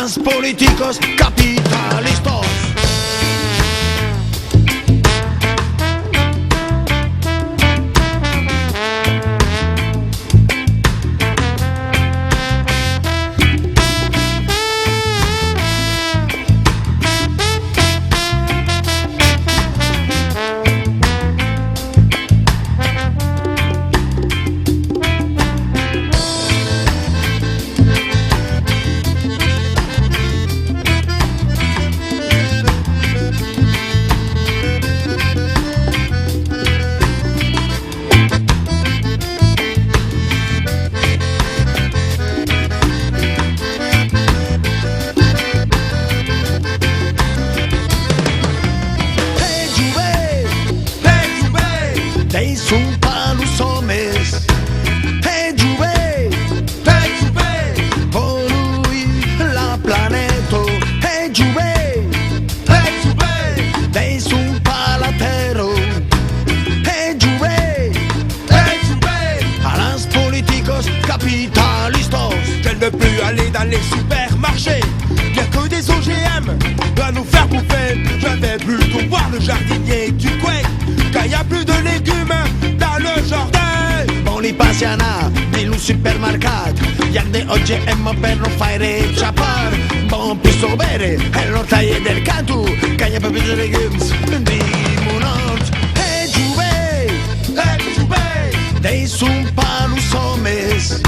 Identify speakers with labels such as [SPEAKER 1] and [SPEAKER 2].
[SPEAKER 1] los políticos capitalistas. Dei sunt pa los homes. Jove, polui la planeta. Jove, dei sunt pa la terra. Jove, a los políticos capitalistas.
[SPEAKER 2] Je ne plus aller dans les supermarchés. Y'a que des OGM à nous faire bouffer. Je vais plutôt voir le jardinier du coin. Quand y a plus de légumes dans le jardin.
[SPEAKER 1] Bon li passi a anar nel supermercat. Hi ha de OGM per non fare chapar. Bon posso bere e lo tagli del canto. Che hi ha proprio dei legumes di monons. Jove, dei sunt pa los homes.